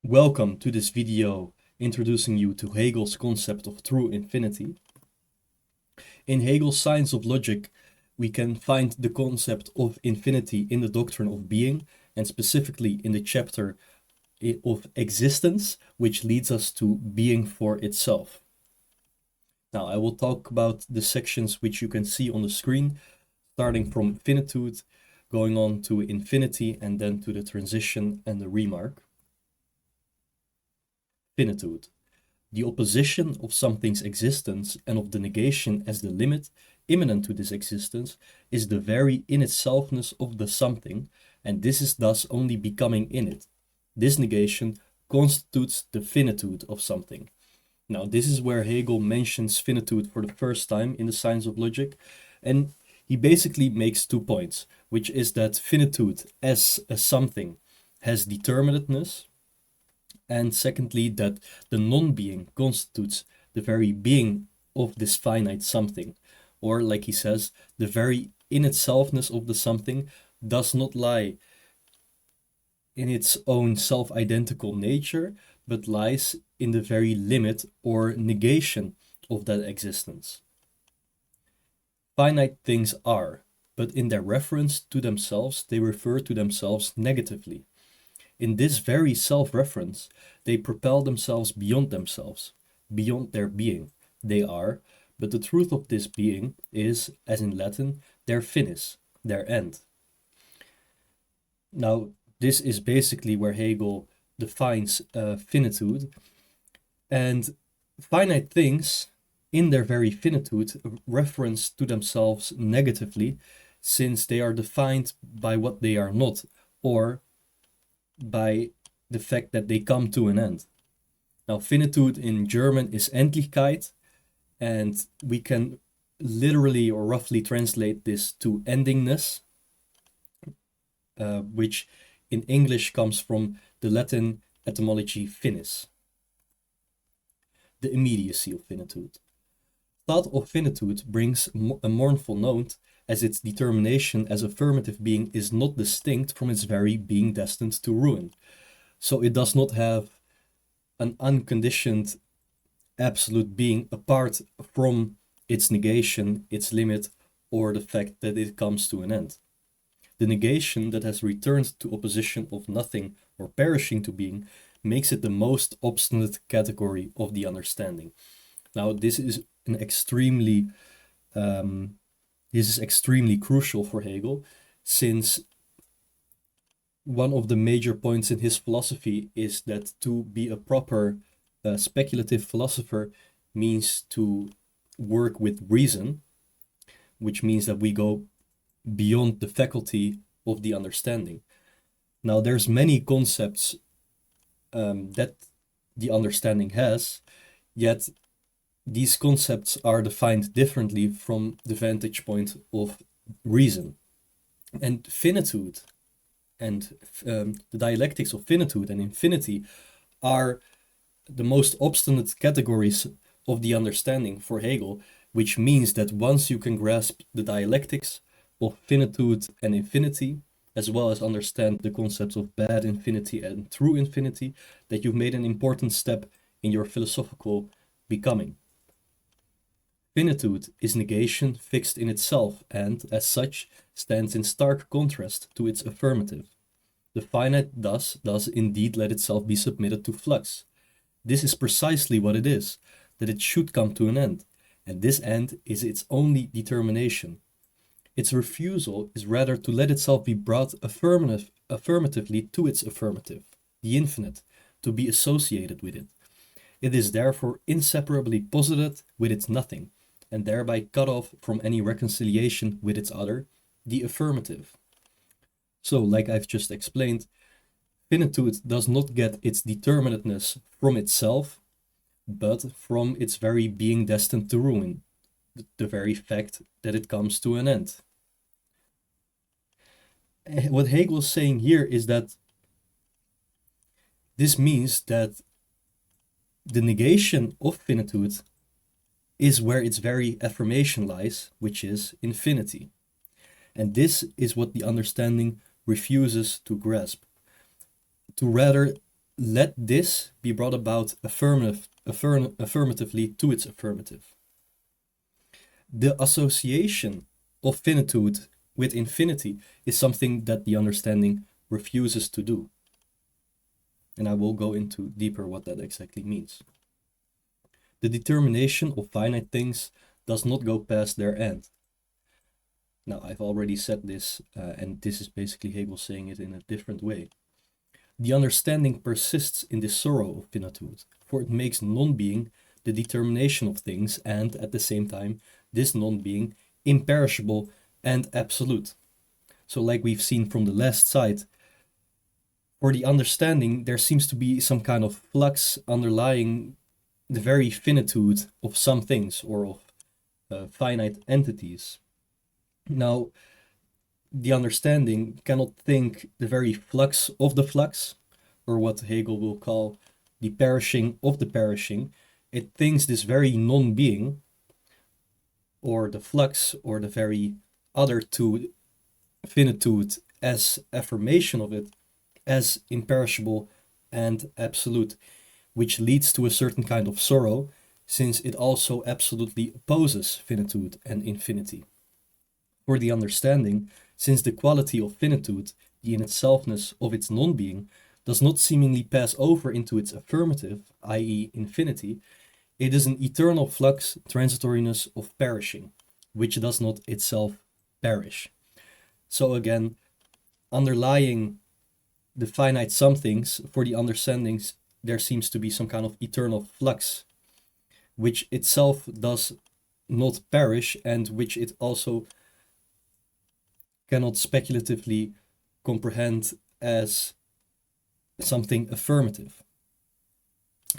Welcome to this video introducing you to Hegel's concept of true infinity. In Hegel's Science of Logic, we can find the concept of infinity in the Doctrine of Being, and specifically in the chapter of existence, which leads us to being for itself. Now, I will talk about the sections which you can see on the screen, starting from finitude, going on to infinity, and then to the transition and the remark. Finitude, the opposition of something's existence and of the negation as the limit immanent to this existence, is the very in-itselfness of the something, and this is thus only becoming in it. This negation constitutes the finitude of something. Now, this is where Hegel mentions finitude for the first time in the Science of Logic, and he basically makes 2 points, which is that finitude as a something has determinateness, and secondly, that the non-being constitutes the very being of this finite something. Or, like he says, the very in-itselfness of the something does not lie in its own self-identical nature, but lies in the very limit or negation of that existence. Finite things are, but in their reference to themselves, they refer to themselves negatively. In this very self-reference, they propel themselves, beyond their being. They are, but the truth of this being is, as in Latin, their finis, their end. Now, this is basically where Hegel defines finitude, and finite things, in their very finitude, reference to themselves negatively, since they are defined by what they are not, or by the fact that they come to an end. Now, finitude in German is Endlichkeit, and we can literally or roughly translate this to endingness, which in English comes from the Latin etymology finis. The immediacy of finitude. Thought of finitude brings a mournful note, as its determination as affirmative being is not distinct from its very being destined to ruin. So it does not have an unconditioned absolute being apart from its negation, its limit, or the fact that it comes to an end. The negation that has returned to opposition of nothing or perishing to being makes it the most obstinate category of the understanding. Now, this is extremely crucial for Hegel, since one of the major points in his philosophy is that to be a proper speculative philosopher means to work with reason, which means that we go beyond the faculty of the understanding. Now, there's many concepts that the understanding has, yet these concepts are defined differently from the vantage point of reason. And finitude and the dialectics of finitude and infinity are the most obstinate categories of the understanding for Hegel, which means that once you can grasp the dialectics of finitude and infinity, as well as understand the concepts of bad infinity and true infinity, that you've made an important step in your philosophical becoming. Finitude is negation fixed in itself and, as such, stands in stark contrast to its affirmative. The finite does indeed let itself be submitted to flux. This is precisely what it is, that it should come to an end, and this end is its only determination. Its refusal is rather to let itself be brought affirmatively to its affirmative, the infinite, to be associated with it. It is therefore inseparably posited with its nothing, and thereby cut off from any reconciliation with its other, the affirmative. So, like I've just explained, finitude does not get its determinateness from itself, but from its very being destined to ruin, the very fact that it comes to an end. What Hegel is saying here is that this means that the negation of finitude is where its very affirmation lies, which is infinity. And this is what the understanding refuses to grasp. To rather let this be brought about affirmatively to its affirmative. The association of finitude with infinity is something that the understanding refuses to do. And I will go into deeper what that exactly means. The determination of finite things does not go past their end. Now, I've already said this, and this is basically Hegel saying it in a different way. The understanding persists in the sorrow of finitude, for it makes non-being the determination of things, and at the same time, this non-being imperishable and absolute. So like we've seen from the last side, for the understanding, there seems to be some kind of flux underlying the very finitude of some things, or of finite entities. Now, the understanding cannot think the very flux of the flux, or what Hegel will call the perishing of the perishing. It thinks this very non-being, or the flux, or the very other to finitude, as affirmation of it, as imperishable and absolute, which leads to a certain kind of sorrow, since it also absolutely opposes finitude and infinity. For the understanding, since the quality of finitude, the in-itselfness of its non-being, does not seemingly pass over into its affirmative, i.e. infinity, it is an eternal flux, transitoriness of perishing, which does not itself perish. So again, underlying the finite somethings, for the understandings, there seems to be some kind of eternal flux, which itself does not perish, and which it also cannot speculatively comprehend as something affirmative.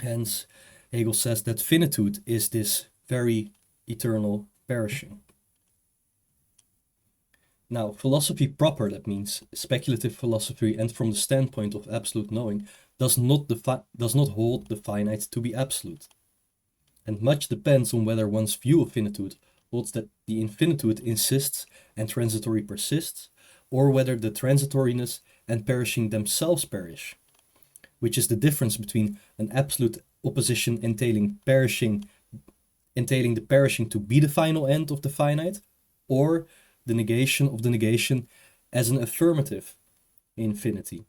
Hence, Hegel says that finitude is this very eternal perishing. Now, philosophy proper, that means speculative philosophy, and from the standpoint of absolute knowing, does not hold the finite to be absolute. And much depends on whether one's view of finitude holds that the infinitude insists and transitory persists, or whether the transitoriness and perishing themselves perish, which is the difference between an absolute opposition entailing the perishing to be the final end of the finite, or the negation of the negation as an affirmative infinity.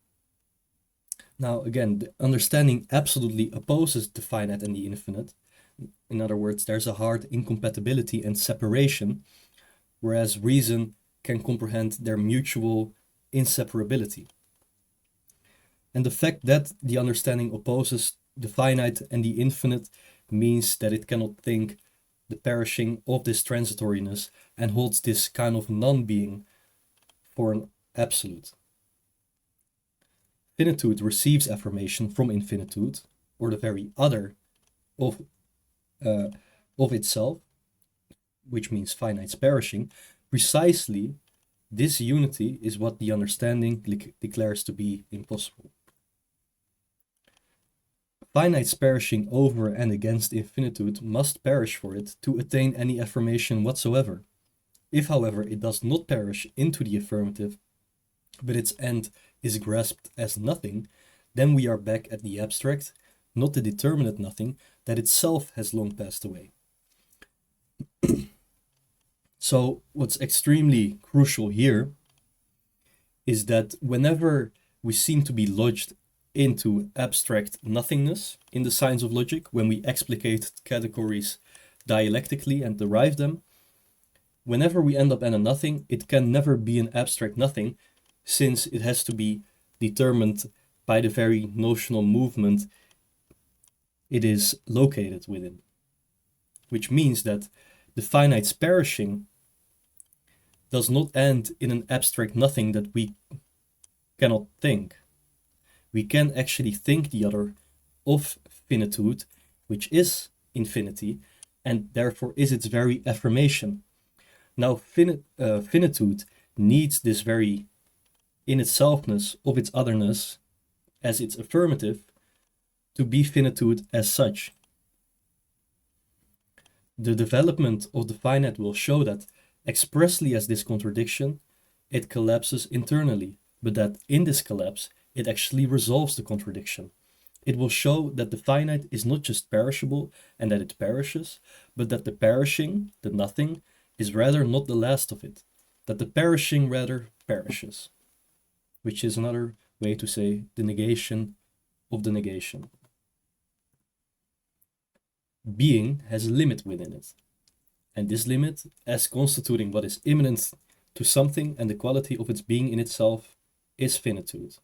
Now again, the understanding absolutely opposes the finite and the infinite. In other words, there's a hard incompatibility and separation, whereas reason can comprehend their mutual inseparability. And the fact that the understanding opposes the finite and the infinite means that it cannot think the perishing of this transitoriness and holds this kind of non-being for an absolute. Finitude receives affirmation from infinitude, or the very other of itself, which means finite's perishing. Precisely this unity is what the understanding declares to be impossible. Finite's perishing over and against infinitude must perish for it to attain any affirmation whatsoever. If, however, it does not perish into the affirmative, but its end is grasped as nothing, then we are back at the abstract, not the determinate nothing that itself has long passed away. So what's extremely crucial here is that whenever we seem to be lodged into abstract nothingness in the science of logic, when we explicate categories dialectically and derive them, whenever we end up in a nothing, it can never be an abstract nothing, since it has to be determined by the very notional movement it is located within. Which means that the finite's perishing does not end in an abstract nothing that we cannot think. We can actually think the other of finitude, which is infinity, and therefore is its very affirmation. Now, finitude needs this very in-itselfness of its otherness as its affirmative to be finitude as such. The development of the finite will show that, expressly as this contradiction, it collapses internally, but that in this collapse, it actually resolves the contradiction. It will show that the finite is not just perishable and that it perishes, but that the perishing, the nothing, is rather not the last of it, that the perishing rather perishes, which is another way to say the negation of the negation. Being has a limit within it, and this limit, as constituting what is immanent to something and the quality of its being in itself, is finitude.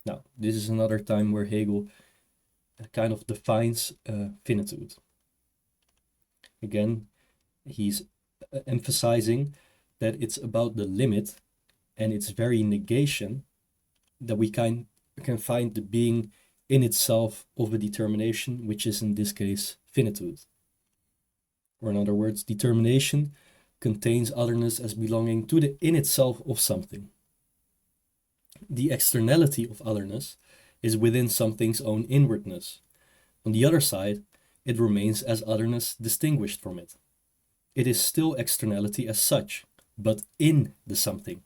Now, this is another time where Hegel kind of defines finitude. Again, he's emphasizing that it's about the limit and its very negation that we can find the being in itself of a determination, which is in this case finitude. Or in other words, determination contains otherness as belonging to the in itself of something. The externality of otherness is within something's own inwardness. On the other side, it remains as otherness distinguished from it. It is still externality as such, but in the something.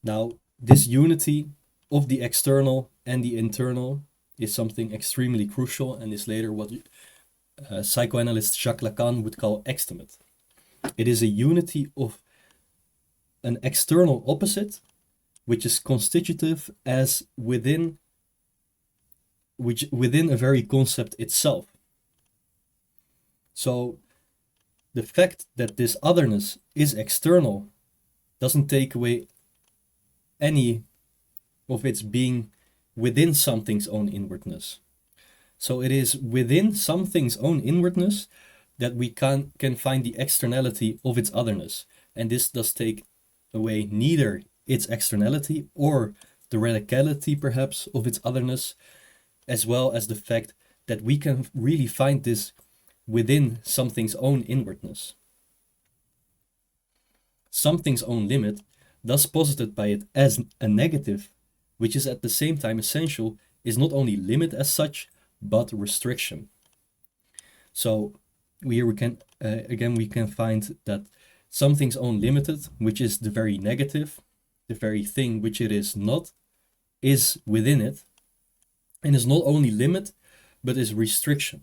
Now, this unity of the external and the internal is something extremely crucial and is later what psychoanalyst Jacques Lacan would call extimate. It is a unity of an external opposite which is constitutive as within a very concept itself. So the fact that this otherness is external doesn't take away any of its being within something's own inwardness. So it is within something's own inwardness that we can find the externality of its otherness. And this does take away neither its externality or the radicality perhaps of its otherness, as well as the fact that we can really find this within something's own inwardness. Something's own limit, thus posited by it as a negative, which is at the same time essential, is not only limit as such, but restriction. So here we can, again, we can find that something's own limited, which is the very negative, the very thing which it is not, is within it, and is not only limit, but is restriction.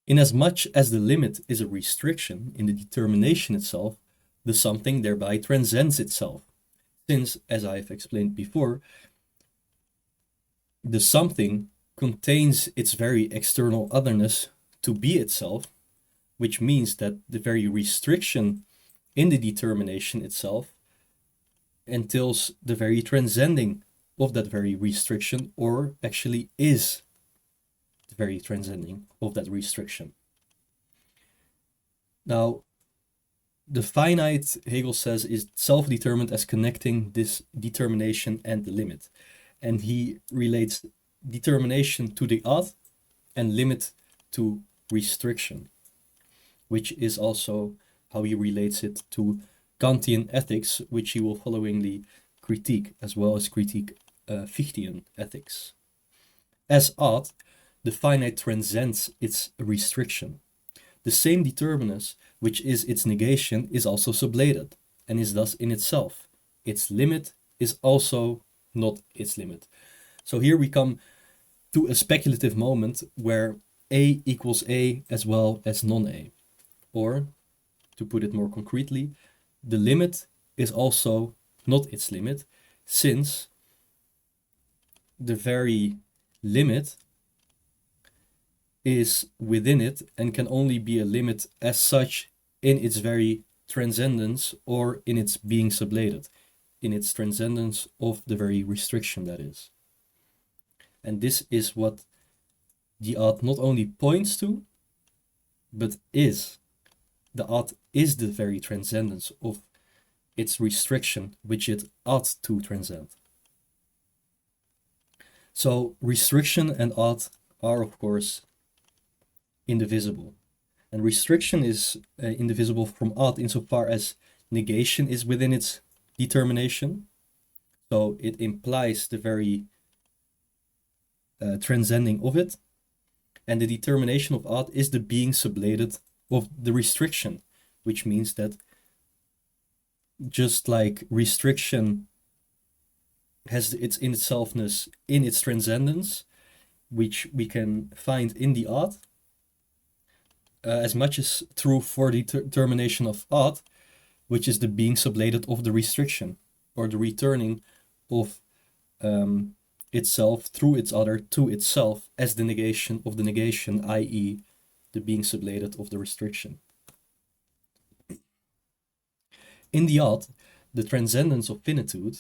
Inasmuch as the limit is a restriction in the determination itself, the something thereby transcends itself, since, as I have explained before, the something contains its very external otherness to be itself, which means that the very restriction in the determination itself entails the very transcending of that very restriction, or actually is the very transcending of that restriction. Now, the finite, Hegel says, is self-determined as connecting this determination and the limit. And he relates determination to the odd and limit to restriction, which is also how he relates it to Kantian ethics, which he will followingly critique, as well as critique Fichtean ethics. As odd, the finite transcends its restriction. The same determinus, which is its negation, is also sublated, and is thus in itself. Its limit is also not its limit. So here we come to a speculative moment where A equals A as well as non-A. Or, to put it more concretely, the limit is also not its limit, since the very limit is within it and can only be a limit as such in its very transcendence, or in its being sublated, in its transcendence of the very restriction that is. And this is what the odd not only points to, but is. The odd is the very transcendence of its restriction, which it ought to transcend. So restriction and odd are, of course, indivisible. And restriction is indivisible from odd insofar as negation is within its determination. So it implies the very transcending of it. And the determination of odd is the being sublated of the restriction, which means that just like restriction has its in-itselfness in its transcendence, which we can find in the odd, as much as true for the determination of odd, which is the being sublated of the restriction, or the returning of itself through its other to itself as the negation of the negation, i.e. the being sublated of the restriction. In the odd, the transcendence of finitude,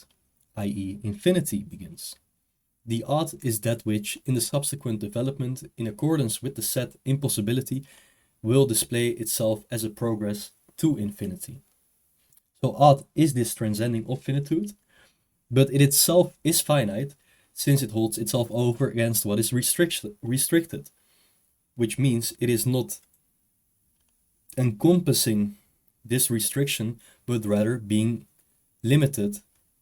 i.e. infinity, begins. The odd is that which, in the subsequent development, in accordance with the set impossibility, will display itself as a progress to infinity. So odd is this transcending of finitude, but it itself is finite, since it holds itself over against what is restricted, which means it is not encompassing this restriction, but rather being limited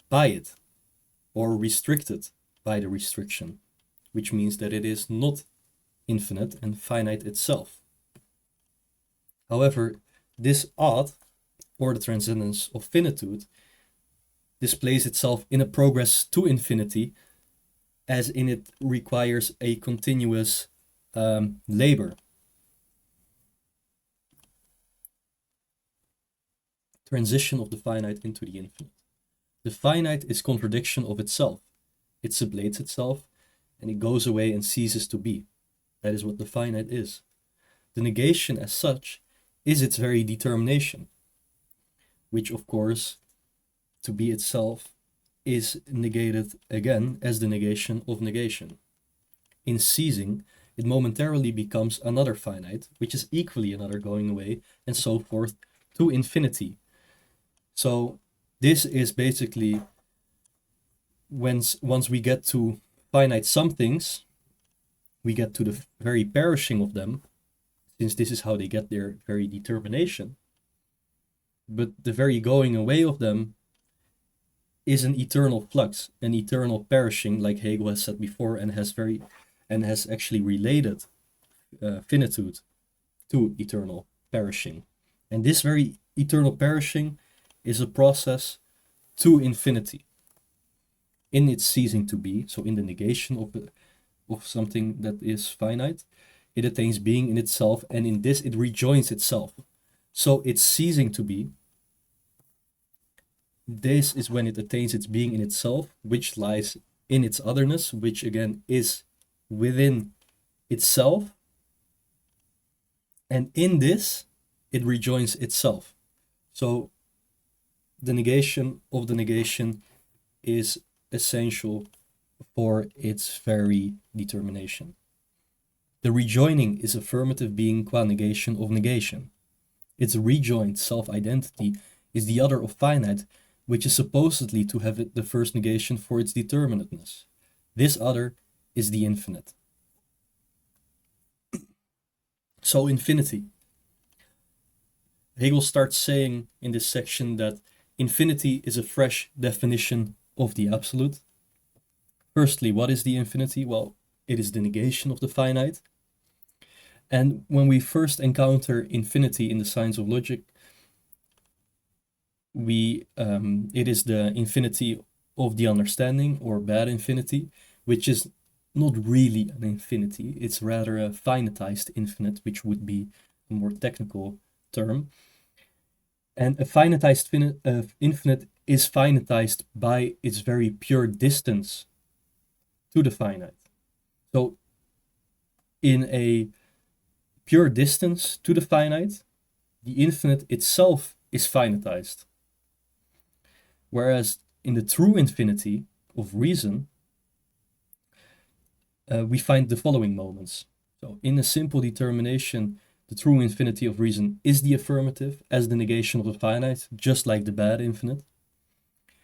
by it, or restricted by the restriction, which means that it is not infinite and finite itself. However, this odd, or the transcendence of finitude, displays itself in a progress to infinity, as in it requires a continuous labor. Transition of the finite into the infinite. The finite is contradiction of itself. It sublates itself, and it goes away and ceases to be. That is what the finite is. The negation as such is its very determination, which of course, to be itself, is negated again as the negation of negation. In ceasing, it momentarily becomes another finite, which is equally another going away, and so forth to infinity. So this is basically once we get to finite somethings, we get to the very perishing of them, since this is how they get their very determination. But the very going away of them is an eternal flux, an eternal perishing, like Hegel has said before, and has actually related finitude to eternal perishing. And this very eternal perishing is a process to infinity. In its ceasing to be, so in the negation of something that is finite, it attains being in itself, and in this it rejoins itself. So its ceasing to be, this is when it attains its being in itself, which lies in its otherness, which again is within itself. And in this, it rejoins itself. So the negation of the negation is essential for its very determination. The rejoining is affirmative being qua negation of negation. Its rejoined self-identity is the other of finite, which is supposedly to have the first negation for its determinateness. This other is the infinite. So infinity. Hegel starts saying in this section that infinity is a fresh definition of the absolute. Firstly, what is the infinity? Well, it is the negation of the finite. And when we first encounter infinity in the science of logic, it is the infinity of the understanding, or bad infinity, which is not really an infinity. It's rather a finitized infinite, which would be a more technical term. And a finitized infinite is finitized by its very pure distance to the finite. So in a pure distance to the finite, the infinite itself is finitized. Whereas in the true infinity of reason, we find the following moments. So in a simple determination, the true infinity of reason is the affirmative as the negation of the finite, just like the bad infinite.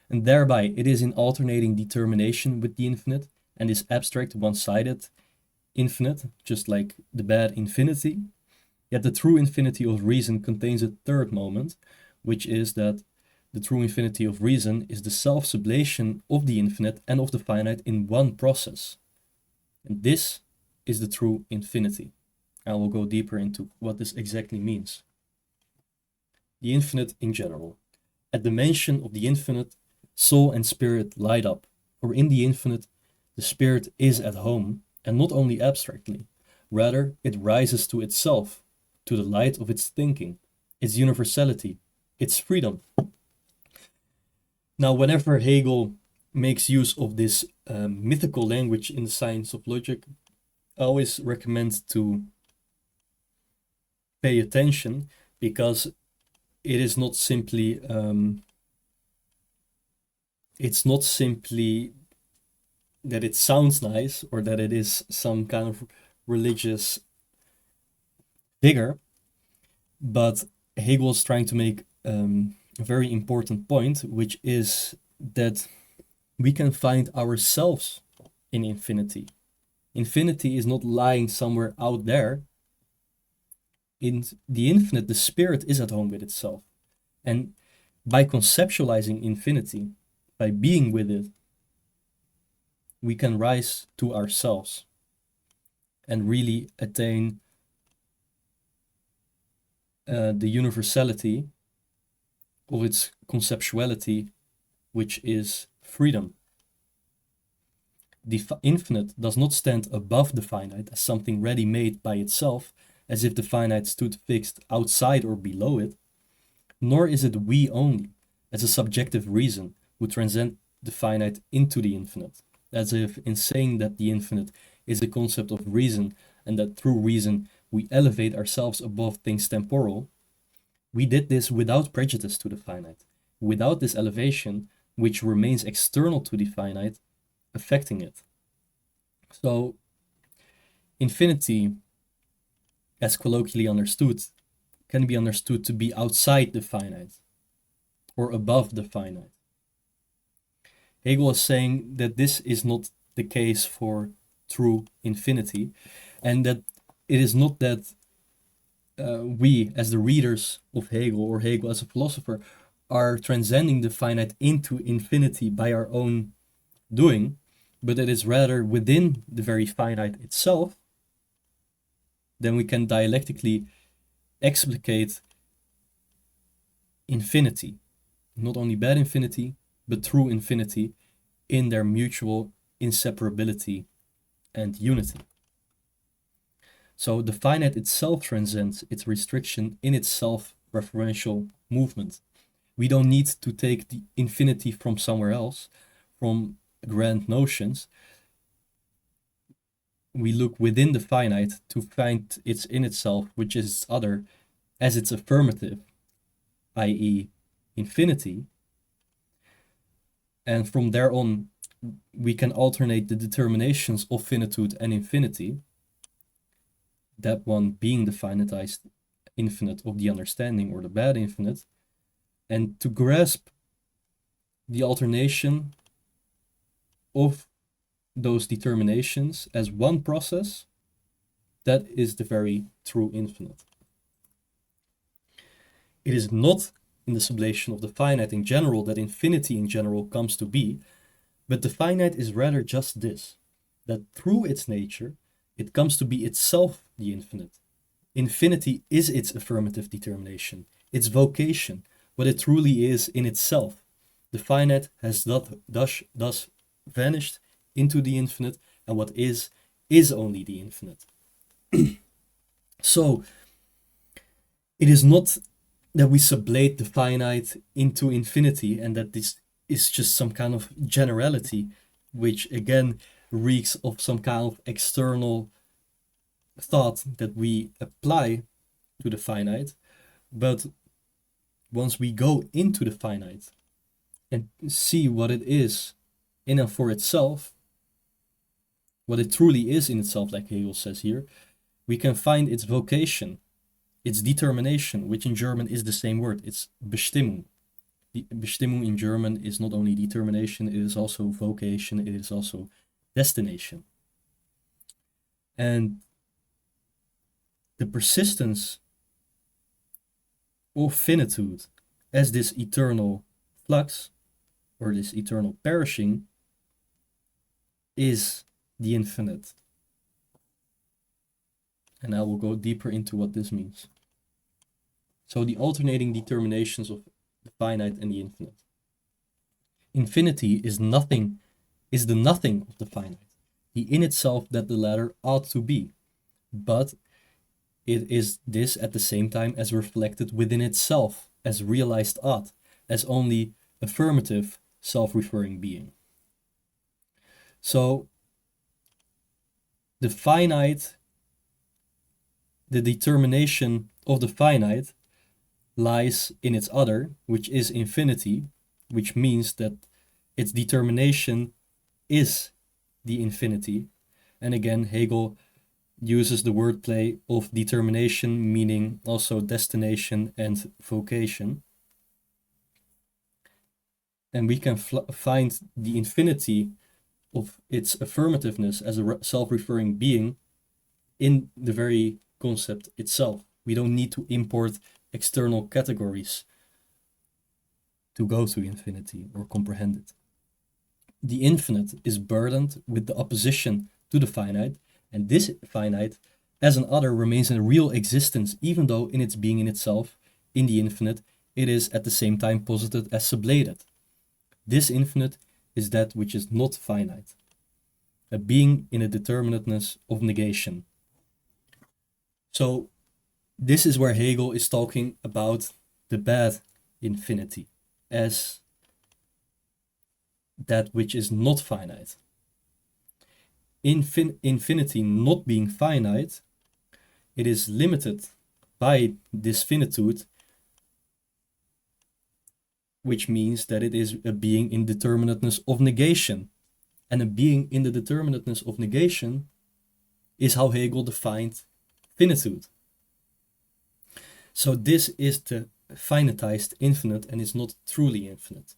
And thereby it is in alternating determination with the infinite, and is abstract, one-sided infinite, just like the bad infinity. Yet the true infinity of reason contains a third moment, which is that the true infinity of reason is the self-sublation of the infinite and of the finite in one process. And this is the true infinity. I will go deeper into what this exactly means. The infinite in general. At the mention of the infinite, soul and spirit light up, For in the infinite, the spirit is at home, and not only abstractly. Rather, it rises to itself, to the light of its thinking, its universality, its freedom. Now, whenever Hegel makes use of this mythical language in the science of logic, I always recommend to pay attention, because it is not simply it's not simply that it sounds nice or that it is some kind of religious figure, but Hegel is trying to make a very important point, which is that we can find ourselves in infinity. Infinity is not lying somewhere out there. In the infinite, the spirit is at home with itself. And by conceptualizing infinity, by being with it, we can rise to ourselves and really attain the universality of its conceptuality, which is freedom. The infinite does not stand above the finite as something ready-made by itself, as if the finite stood fixed outside or below it, nor is it we only, as a subjective reason, who transcend the finite into the infinite, as if in saying that the infinite is a concept of reason and that through reason we elevate ourselves above things temporal, we did this without prejudice to the finite, without this elevation which remains external to the finite, affecting it. So, infinity, as colloquially understood, can be understood to be outside the finite or above the finite. Hegel is saying that this is not the case for true infinity, and that it is not that we, as the readers of Hegel, or Hegel as a philosopher, are transcending the finite into infinity by our own doing, but it is rather within the very finite itself. Then we can dialectically explicate infinity, not only bad infinity, but true infinity, in their mutual inseparability and unity. So the finite itself transcends its restriction in its self-referential movement. We don't need to take the infinity from somewhere else, from grand notions. We look within the finite to find its in itself, which is its other, as its affirmative, i.e. infinity. And from there on, we can alternate the determinations of finitude and infinity, that one being the finitized infinite of the understanding, or the bad infinite, and to grasp the alternation of those determinations as one process, that is the very true infinite. It is not in the sublation of the finite in general that infinity in general comes to be, but the finite is rather just this, that through its nature, it comes to be itself the infinite. Infinity is its affirmative determination, its vocation, what it truly is in itself. The finite has thus vanished into the infinite, and what is only the infinite. So, it is not that we sublate the finite into infinity and that this is just some kind of generality, which again reeks of some kind of external thought that we apply to the finite. But once we go into the finite and see what it is in and for itself, what it truly is in itself, like Hegel says here, we can find its vocation, its determination, which in German is the same word. It's Bestimmung. The Bestimmung in German is not only determination, it is also vocation, it is also destination. And the persistence of finitude as this eternal flux, or this eternal perishing, is the infinite. And I will go deeper into what this means. So the alternating determinations of the finite and the infinite. Infinity is nothing is the nothing of the finite, the in itself that the latter ought to be, but it is this at the same time as reflected within itself, as realized ought, as only affirmative, self-referring being. So the finite, the determination of the finite lies in its other, which is infinity, which means that its determination is the infinity. And again, Hegel uses the wordplay of determination, meaning also destination and vocation. And we can find the infinity of its affirmativeness as a self-referring being in the very concept itself. We don't need to import external categories to go to infinity or comprehend it. The infinite is burdened with the opposition to the finite, and this finite as an other remains in real existence, even though in its being in itself, in the infinite, it is at the same time posited as sublated. This infinite is that which is not finite, a being in a determinateness of negation. So this is where Hegel is talking about the bad infinity as that which is not finite. Infinity not being finite, it is limited by this finitude, which means that it is a being in determinateness of negation. And a being in the determinateness of negation is how Hegel defined finitude. So this is the finitized infinite and is not truly infinite.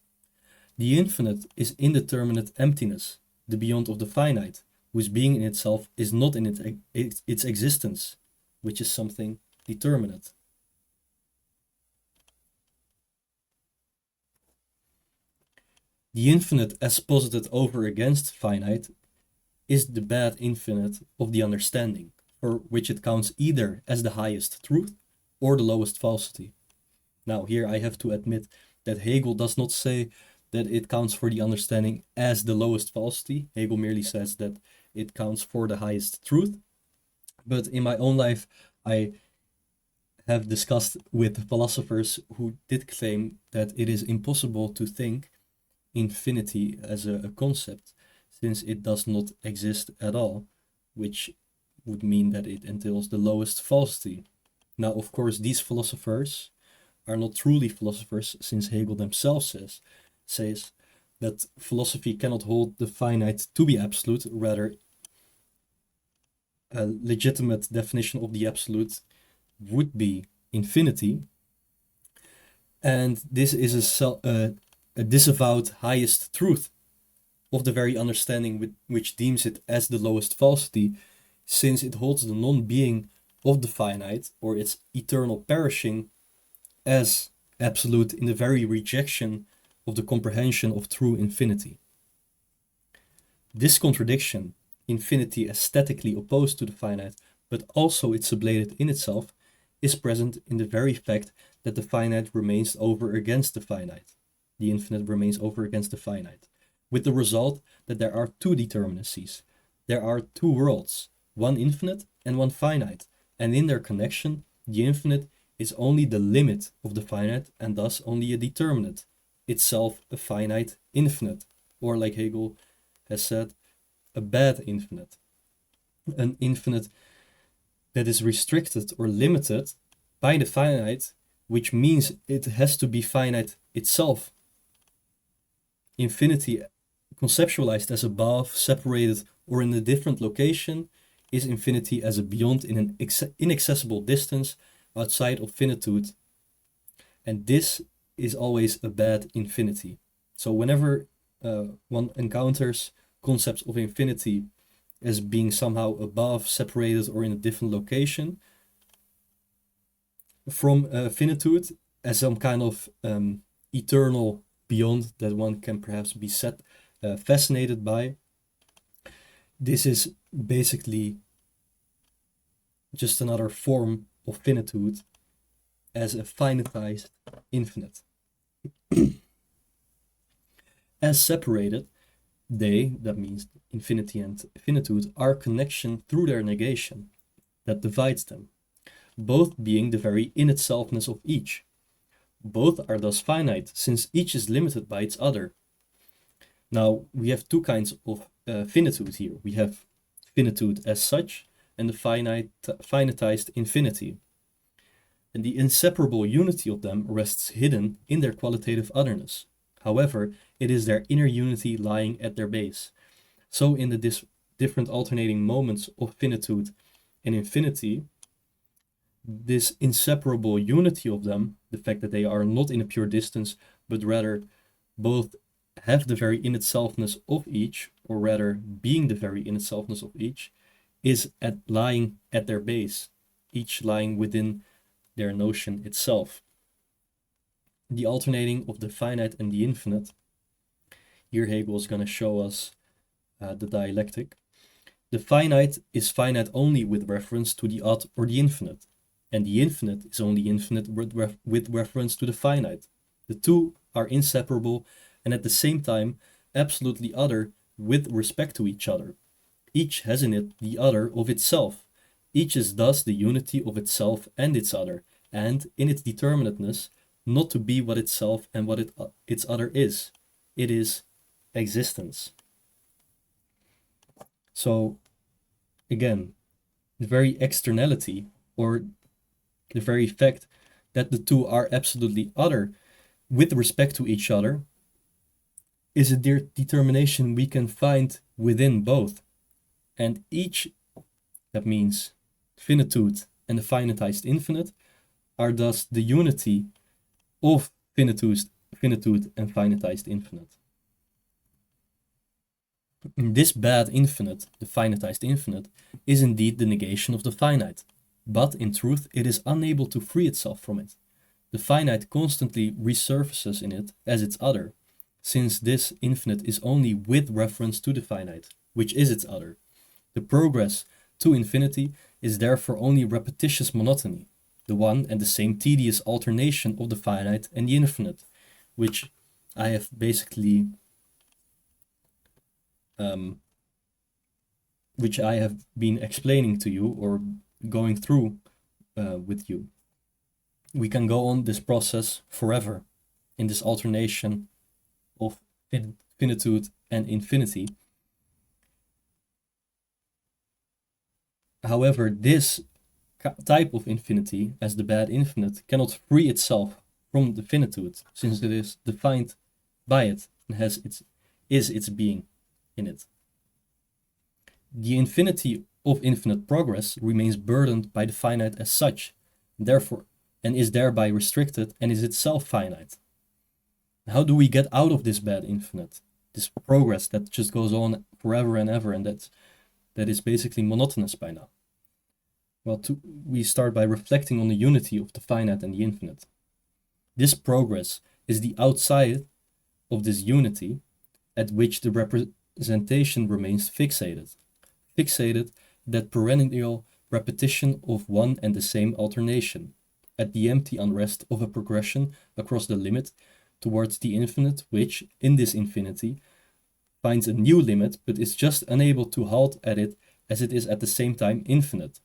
The infinite is indeterminate emptiness, the beyond of the finite, whose being in itself is not in its existence, which is something determinate. The infinite as posited over against finite is the bad infinite of the understanding, for which it counts either as the highest truth or the lowest falsity. Now here I have to admit that Hegel does not say that it counts for the understanding as the lowest falsity. Hegel merely says that it counts for the highest truth. But in my own life, I have discussed with philosophers who did claim that it is impossible to think infinity as a concept, since it does not exist at all, which would mean that it entails the lowest falsity. Now, of course, these philosophers are not truly philosophers, since Hegel themselves says that philosophy cannot hold the finite to be absolute. Rather, a legitimate definition of the absolute would be infinity. And this is a disavowed highest truth of the very understanding which deems it as the lowest falsity, since it holds the non-being of the finite, or its eternal perishing, as absolute in the very rejection of the comprehension of true infinity. This contradiction, infinity aesthetically opposed to the finite, but also its sublated in itself, is present in the very fact that the finite remains over against the finite. The infinite remains over against the finite, with the result that there are two determinacies. There are two worlds, one infinite and one finite, and in their connection, the infinite is only the limit of the finite and thus only a determinate, itself a finite infinite, or like Hegel has said, a bad infinite. An infinite that is restricted or limited by the finite, which means it has to be finite itself. Infinity, conceptualized as above, separated, or in a different location, is infinity as a beyond in an inaccessible distance outside of finitude. And this is always a bad infinity. So whenever one encounters concepts of infinity as being somehow above, separated, or in a different location from finitude, as some kind of eternal beyond that one can perhaps be fascinated by, this is basically just another form of finitude as a finitized infinite. As separated, They, that means infinity and finitude, are connection through their negation that divides them, both being the very in-itselfness of each. Both are thus finite, since each is limited by its other. Now, we have two kinds of finitude here. We have finitude as such, and the finitized infinity. And the inseparable unity of them rests hidden in their qualitative otherness. However, it is their inner unity lying at their base. So in the different alternating moments of finitude and infinity, this inseparable unity of them, the fact that they are not in a pure distance, but rather both have the very in-itselfness of each, or rather being the very in-itselfness of each, is lying at their base, each lying within their notion itself. The alternating of the finite and the infinite. Here Hegel is going to show us the dialectic. The finite is finite only with reference to the odd or the infinite, and the infinite is only infinite with reference to the finite. The two are inseparable and at the same time absolutely other with respect to each other. Each has in it the other of itself. Each is thus the unity of itself and its other, and in its determinateness, not to be what itself and what its other is. It is existence. So, again, the very externality, or the very fact that the two are absolutely other with respect to each other, is a determination we can find within both. And each, that means finitude and the finitized infinite, are thus the unity of finitude and finitized infinite. This bad infinite, the finitized infinite, is indeed the negation of the finite, but in truth it is unable to free itself from it. The finite constantly resurfaces in it as its other, since this infinite is only with reference to the finite, which is its other. The progress to infinity is therefore only repetitious monotony, the one and the same tedious alternation of the finite and the infinite, which I have basically which I have been explaining to you or going through with you. We can go on this process forever in this alternation of finitude and infinity. However, this type of infinity, as the bad infinite, cannot free itself from the finitude, since it is defined by it and is its being in it. The infinity of infinite progress remains burdened by the finite as such, therefore, and is thereby restricted and is itself finite. How do we get out of this bad infinite, this progress that just goes on forever and ever, and that is basically monotonous by now? Well, we start by reflecting on the unity of the finite and the infinite. This progress is the outside of this unity at which the representation remains fixated. Fixated, that perennial repetition of one and the same alternation, at the empty unrest of a progression across the limit towards the infinite, which, in this infinity, finds a new limit but is just unable to halt at it as it is at the same time infinite.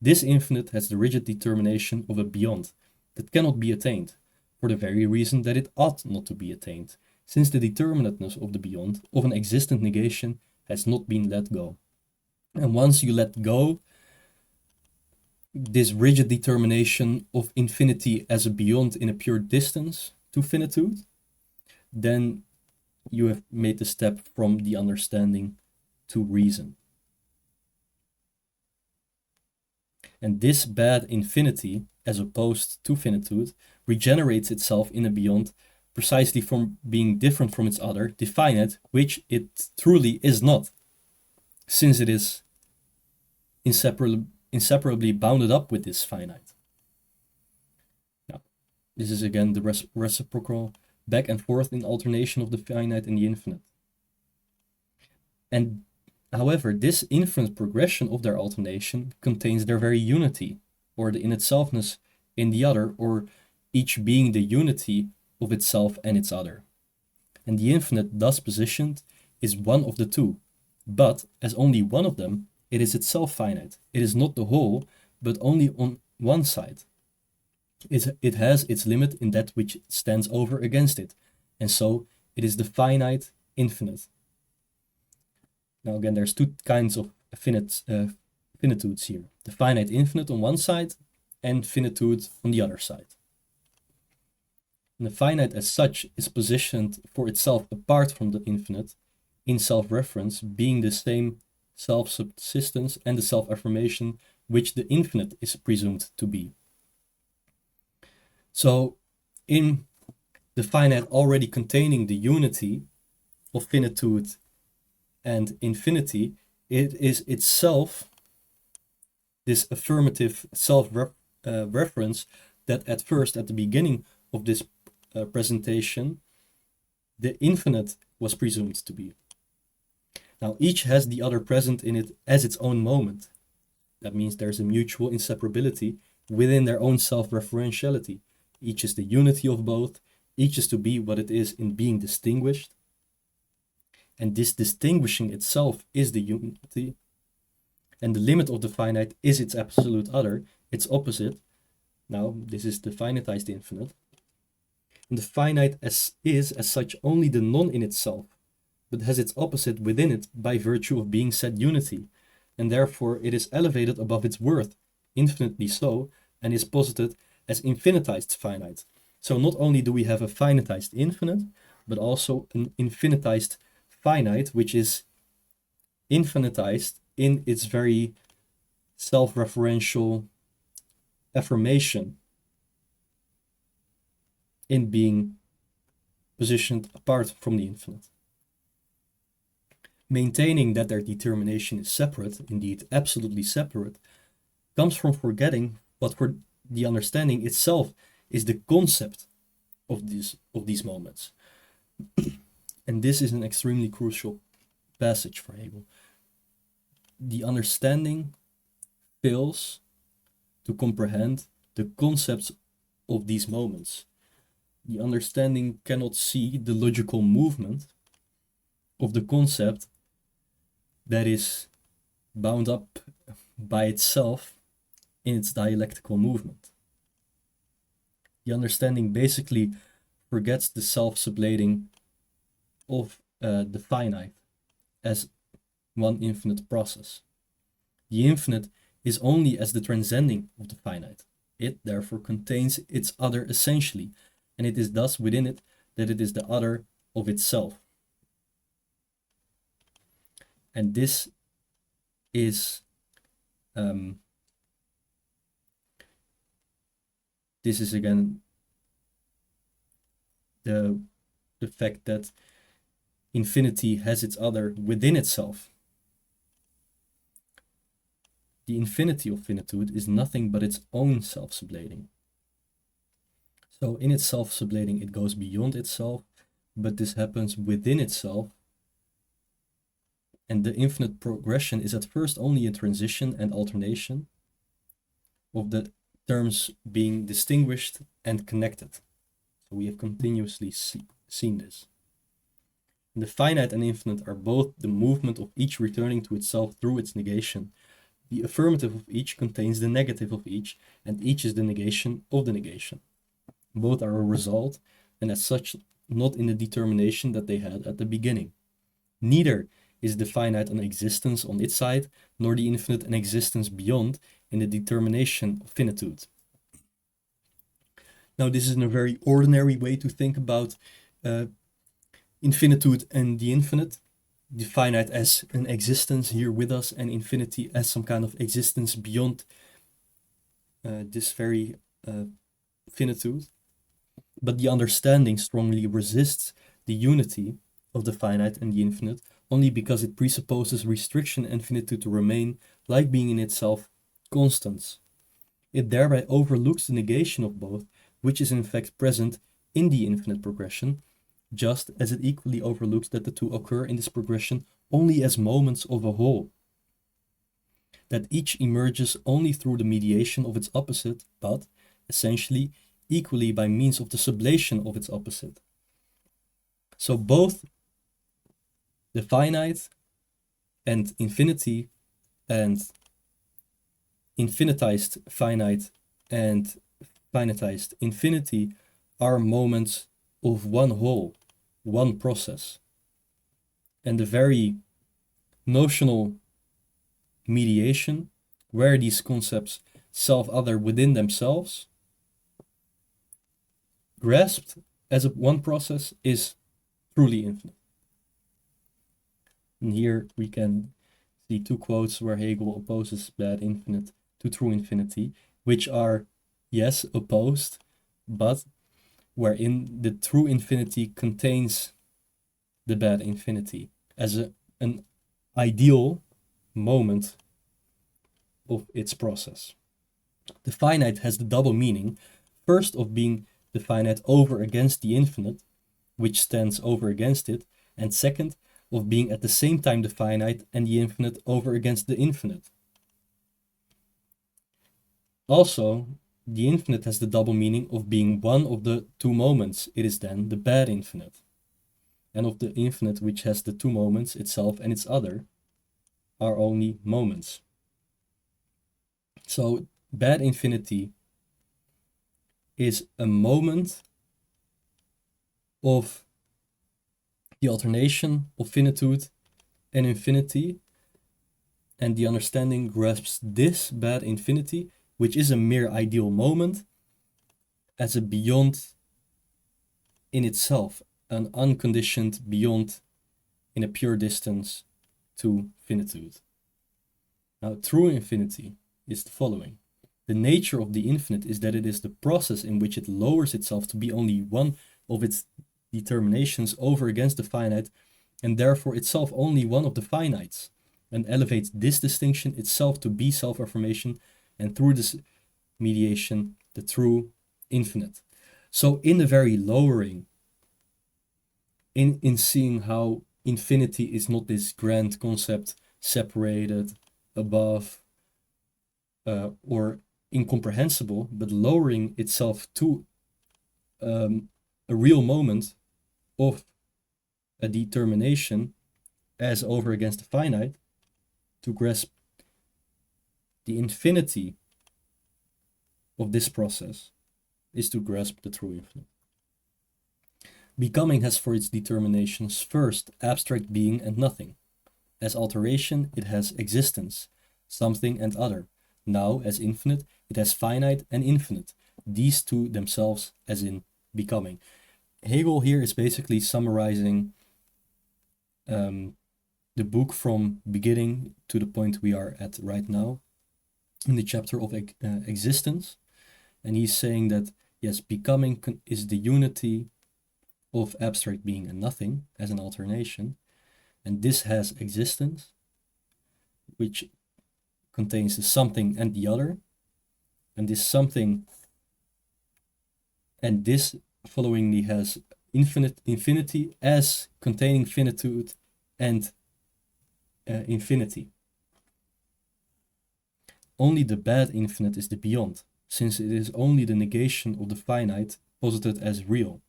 This infinite has the rigid determination of a beyond that cannot be attained, for the very reason that it ought not to be attained, since the determinateness of the beyond of an existent negation has not been let go. And once you let go this rigid determination of infinity as a beyond in a pure distance to finitude, then you have made the step from the understanding to reason. And this bad infinity, as opposed to finitude, regenerates itself in a beyond precisely from being different from its other, the finite, which it truly is not, since it is inseparably bounded up with this finite. Now, this is again the reciprocal back and forth in alternation of the finite and the infinite. And however, this infinite progression of their alternation contains their very unity, or the in-itselfness in the other, or each being the unity of itself and its other. And the infinite thus positioned is one of the two, but as only one of them, it is itself finite. It is not the whole, but only on one side. It has its limit in that which stands over against it, and so it is the finite infinite. Now again, there's two kinds of finitudes here. The finite infinite on one side, and finitude on the other side. And the finite as such is positioned for itself apart from the infinite, in self-reference, being the same self-subsistence and the self-affirmation which the infinite is presumed to be. So in the finite already containing the unity of finitude and infinity, it is itself this affirmative self-reference that at first, at the beginning of this presentation, the infinite was presumed to be. Now each has the other present in it as its own moment. That means there's a mutual inseparability within their own self-referentiality. Each is the unity of both, each is to be what it is in being distinguished. And this distinguishing itself is the unity. And the limit of the finite is its absolute other, its opposite. Now, this is the finitized infinite. And the finite is, as such, only the non in itself, but has its opposite within it by virtue of being said unity. And therefore, it is elevated above its worth, infinitely so, and is posited as infinitized finite. So not only do we have a finitized infinite, but also an infinitized finite, which is infinitized in its very self-referential affirmation in being positioned apart from the infinite. Maintaining that their determination is separate, indeed absolutely separate, comes from forgetting what for the understanding itself is the concept of these moments. And this is an extremely crucial passage for Hegel. The understanding fails to comprehend the concepts of these moments. The understanding cannot see the logical movement of the concept that is bound up by itself in its dialectical movement. The understanding basically forgets the self-sublating of the finite as one infinite process. The infinite is only as the transcending of the finite. It therefore contains its other essentially, and it is thus within it that it is the other of itself. And this is again the fact that infinity has its other within itself. The infinity of finitude is nothing but its own self-sublating. So in its self-sublating it goes beyond itself, but this happens within itself. And the infinite progression is at first only a transition and alternation of the terms being distinguished and connected. So we have continuously seen this. And the finite and infinite are both the movement of each returning to itself through its negation. The affirmative of each contains the negative of each, and each is the negation of the negation. Both are a result, and as such, not in the determination that they had at the beginning. Neither is the finite an existence on its side, nor the infinite an existence beyond in the determination of finitude. Now, this is a very ordinary way to think about infinitude and the infinite. The finite as an existence here with us, and infinity as some kind of existence beyond this very finitude. But the understanding strongly resists the unity of the finite and the infinite, only because it presupposes restriction and finitude to remain, like being in itself, constants. It thereby overlooks the negation of both, which is in fact present in the infinite progression, just as it equally overlooks that the two occur in this progression only as moments of a whole. That each emerges only through the mediation of its opposite, but, essentially, equally by means of the sublation of its opposite. So both The finite and infinity and infinitized finite and finitized infinity are moments of one whole, one process. And the very notional mediation, where these concepts self-other within themselves, grasped as one process, is truly infinite. And here we can see two quotes where Hegel opposes bad infinite to true infinity, which are, yes, opposed, but wherein the true infinity contains the bad infinity as an ideal moment of its process. The finite has the double meaning, first of being the finite over against the infinite, which stands over against it, and second, of being at the same time the finite and the infinite over against the infinite. Also, the infinite has the double meaning of being one of the two moments. It is then the bad infinite. And of the infinite, which has the two moments, itself and its other, are only moments. So, bad infinity is a moment of the alternation of finitude and infinity, and the understanding grasps this bad infinity, which is a mere ideal moment, as a beyond in itself, an unconditioned beyond in a pure distance to finitude. Now, true infinity is the following. The nature of the infinite is that it is the process in which it lowers itself to be only one of its determinations over against the finite, and therefore itself only one of the finites, and elevates this distinction itself to be self-affirmation, and through this mediation, the true infinite. So in the very lowering, in seeing how infinity is not this grand concept separated, above, or incomprehensible, but lowering itself to a real moment of a determination as over against the finite, to grasp the infinity of this process is to grasp the true infinite. Becoming has for its determinations first abstract being and nothing. As alteration, it has existence, something and other. Now, as infinite, it has finite and infinite, these two themselves as in becoming. Hegel here is basically summarizing the book from beginning to the point we are at right now in the chapter of existence. And he's saying that, yes, becoming is the unity of abstract being and nothing as an alternation. And this has existence, which contains the something and the other. And this something and this followingly has infinity as containing finitude and infinity. Only the bad infinite is the beyond, since it is only the negation of the finite posited as real.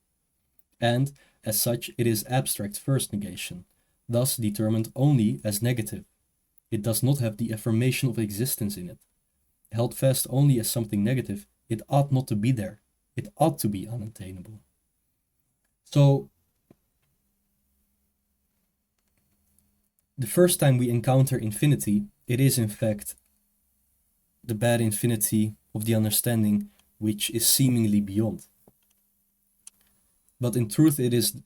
And, as such, it is abstract first negation, thus determined only as negative. It does not have the affirmation of existence in it. Held fast only as something negative, it ought not to be there. It ought to be unattainable. So, the first time we encounter infinity, it is in fact the bad infinity of the understanding which is seemingly beyond. But in truth, it is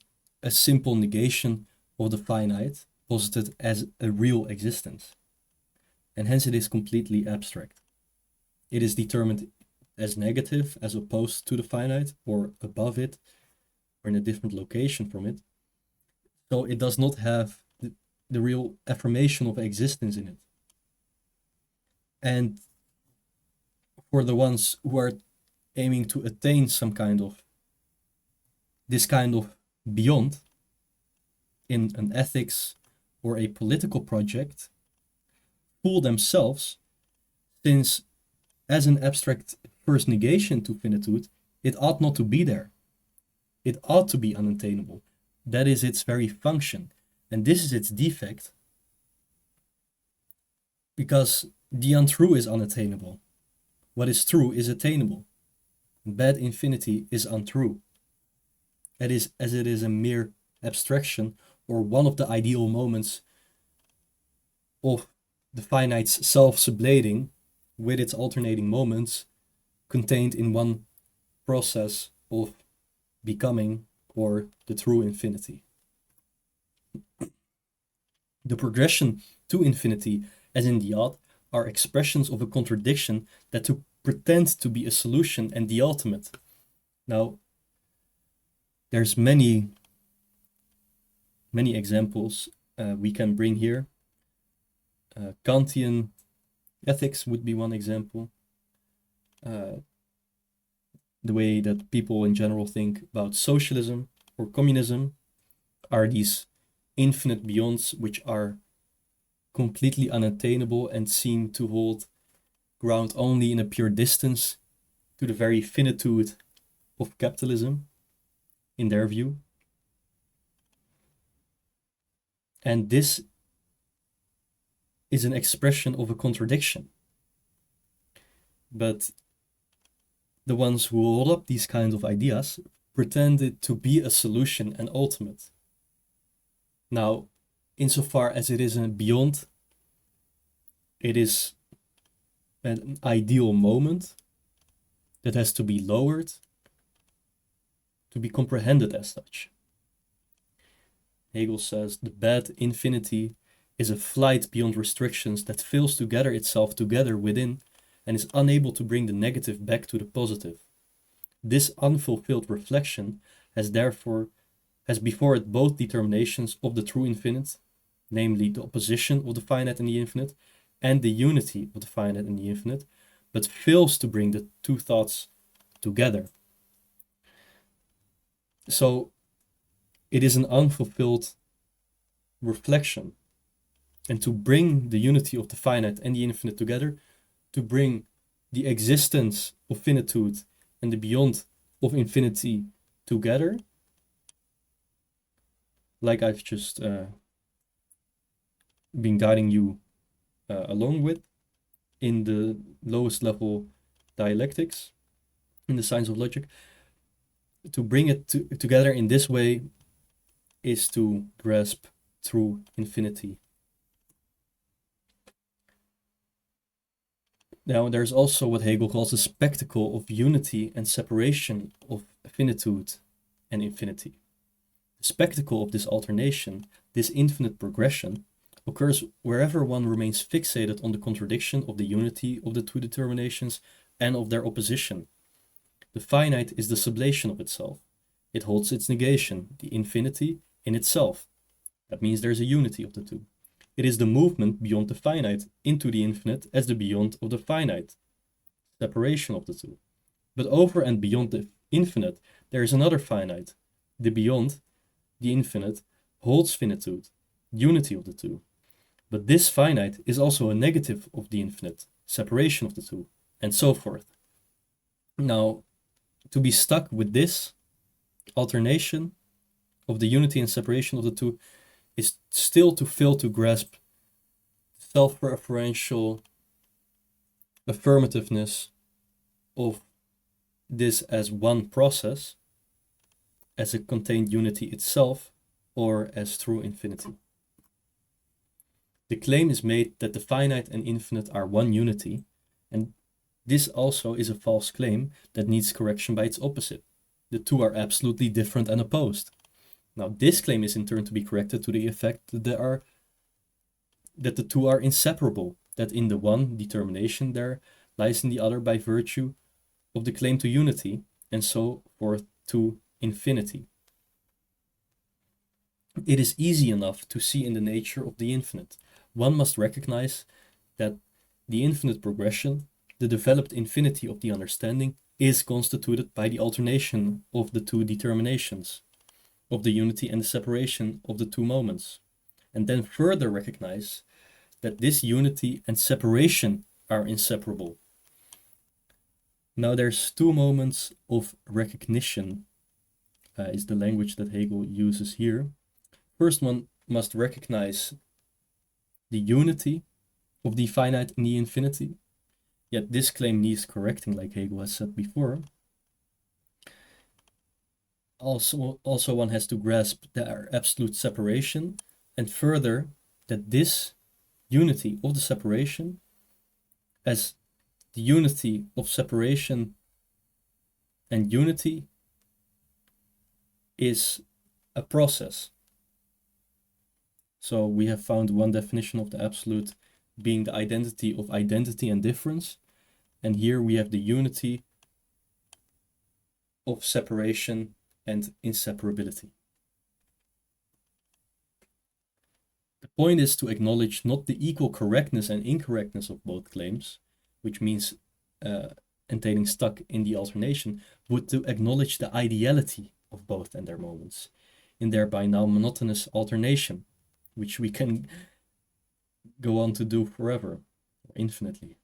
a simple negation of the finite, posited as a real existence. And hence it is completely abstract. It is determined as negative as opposed to the finite, or above it, or in a different location from it. So it does not have the real affirmation of existence in it. And for the ones who are aiming to attain some kind of this kind of beyond in an ethics or a political project, fool themselves, since as an abstract first negation to finitude, it ought not to be there. It ought to be unattainable. That is its very function. And this is its defect, because the untrue is unattainable. What is true is attainable. Bad infinity is untrue. It is as it is a mere abstraction, or one of the ideal moments of the finite's self-sublating with its alternating moments contained in one process of becoming, or the true infinity. The progression to infinity, as in the odd, are expressions of a contradiction that to pretend to be a solution and the ultimate. Now, there's many examples we can bring here. Kantian ethics would be one example. The way that people in general think about socialism or communism are these infinite beyonds which are completely unattainable and seem to hold ground only in a pure distance to the very finitude of capitalism, in their view. And this is an expression of a contradiction. But the ones who hold up these kinds of ideas pretend it to be a solution and ultimate. Now, insofar as it is a beyond, it is an ideal moment that has to be lowered to be comprehended as such. Hegel says the bad infinity is a flight beyond restrictions that fails to gather itself together within and is unable to bring the negative back to the positive. This unfulfilled reflection has before it both determinations of the true infinite, namely the opposition of the finite and the infinite, and the unity of the finite and the infinite, but fails to bring the two thoughts together. So it is an unfulfilled reflection. And to bring the unity of the finite and the infinite together, to bring the existence of finitude and the beyond of infinity together, like I've just been guiding you along with in the lowest level dialectics, in the science of logic, to bring it together in this way is to grasp true infinity. Now, there's also what Hegel calls the spectacle of unity and separation of finitude and infinity. The spectacle of this alternation, this infinite progression, occurs wherever one remains fixated on the contradiction of the unity of the two determinations and of their opposition. The finite is the sublation of itself. It holds its negation, the infinity, in itself. That means there's a unity of the two. It is the movement beyond the finite into the infinite as the beyond of the finite, separation of the two. But over and beyond the infinite, there is another finite. The beyond, the infinite, holds finitude, unity of the two. But this finite is also a negative of the infinite, separation of the two, and so forth. Now, to be stuck with this alternation of the unity and separation of the two is still to fail to grasp self-referential affirmativeness of this as one process, as a contained unity itself, or as true infinity. The claim is made that the finite and infinite are one unity, and this also is a false claim that needs correction by its opposite. The two are absolutely different and opposed. Now, this claim is in turn to be corrected to the effect that the two are inseparable, that in the one determination there lies in the other by virtue of the claim to unity, and so forth to infinity. It is easy enough to see in the nature of the infinite. One must recognize that the infinite progression, the developed infinity of the understanding, is constituted by the alternation of the two determinations, of the unity and the separation of the two moments, and then further recognize that this unity and separation are inseparable. Now there's two moments of recognition, is the language that Hegel uses here. First one must recognize the unity of the finite and the infinity. Yet this claim needs correcting, like Hegel has said before. Also one has to grasp their absolute separation, and further that this unity of the separation, as the unity of separation and unity, is a process. So we have found one definition of the absolute being the identity of identity and difference, and here we have the unity of separation and inseparability. The point is to acknowledge not the equal correctness and incorrectness of both claims, which means entailing stuck in the alternation, but to acknowledge the ideality of both and their moments, in thereby now monotonous alternation, which we can go on to do forever, or infinitely.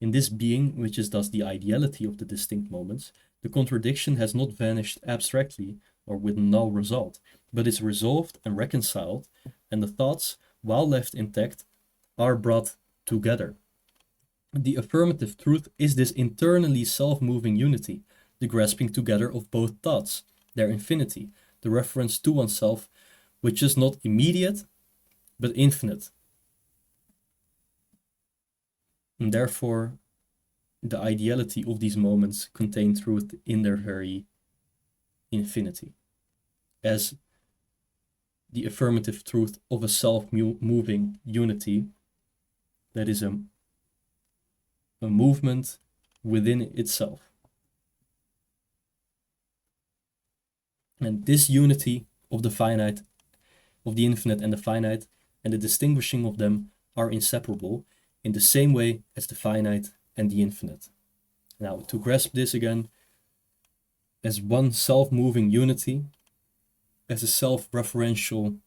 In this being, which is thus the ideality of the distinct moments, the contradiction has not vanished abstractly or with no result, but is resolved and reconciled, and the thoughts, while left intact, are brought together. The affirmative truth is this internally self-moving unity, the grasping together of both thoughts, their infinity, the reference to oneself, which is not immediate, but infinite. And therefore, the ideality of these moments contain truth in their very infinity, as the affirmative truth of a self-moving unity that is a movement within itself. And this unity of the finite, of the infinite and the finite, and the distinguishing of them are inseparable in the same way as the finite and the infinite. Now, to grasp this again as one self-moving unity, as a self-referential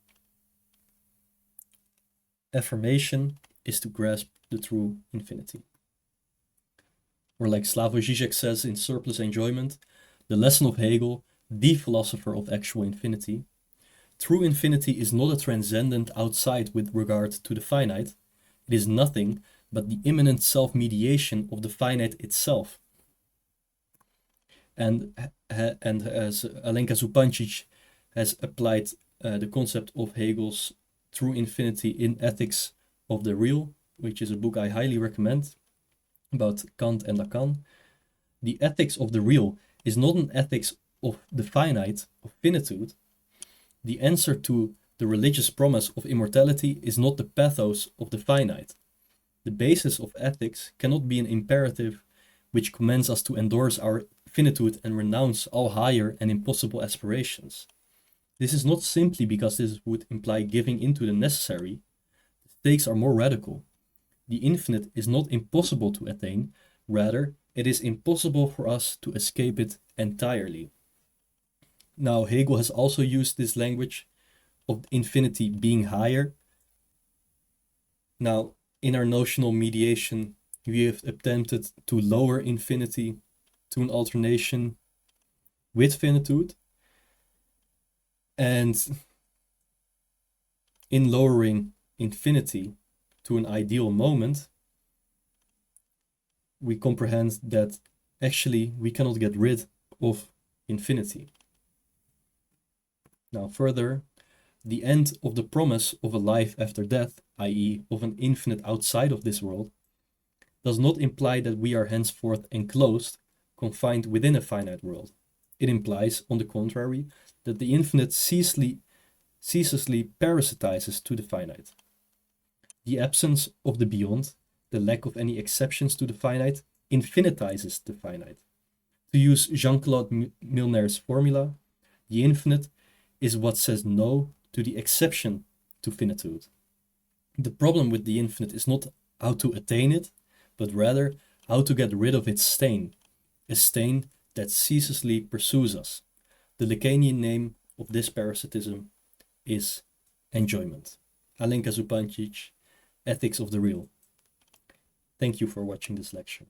affirmation, is to grasp the true infinity. Or like Slavoj Žižek says in Surplus Enjoyment, the lesson of Hegel, the philosopher of actual infinity, true infinity is not a transcendent outside with regard to the finite. It is nothing but the immanent self-mediation of the finite itself. And as Alenka Zupancic has applied the concept of Hegel's true infinity in Ethics of the Real, which is a book I highly recommend, about Kant and Lacan. The ethics of the real is not an ethics of the finite, of finitude. The answer to the religious promise of immortality is not the pathos of the finite. The basis of ethics cannot be an imperative which commands us to endorse our finitude and renounce all higher and impossible aspirations. This is not simply because this would imply giving into the necessary. The stakes are more radical. The infinite is not impossible to attain, rather, it is impossible for us to escape it entirely. Now, Hegel has also used this language of infinity being higher. Now, in our notional mediation, we have attempted to lower infinity to an alternation with finitude. And in lowering infinity to an ideal moment, we comprehend that actually we cannot get rid of infinity. Now further, the end of the promise of a life after death, i.e. of an infinite outside of this world, does not imply that we are henceforth enclosed, confined within a finite world. It implies, on the contrary, that the infinite ceaselessly parasitizes to the finite. The absence of the beyond, the lack of any exceptions to the finite, infinitizes the finite. To use Jean-Claude Milner's formula, the infinite is what says no to the exception to finitude. The problem with the infinite is not how to attain it, but rather how to get rid of its stain, a stain that ceaselessly pursues us. The Lacanian name of this parasitism is enjoyment. Alenka Zupancic, Ethics of the Real. Thank you for watching this lecture.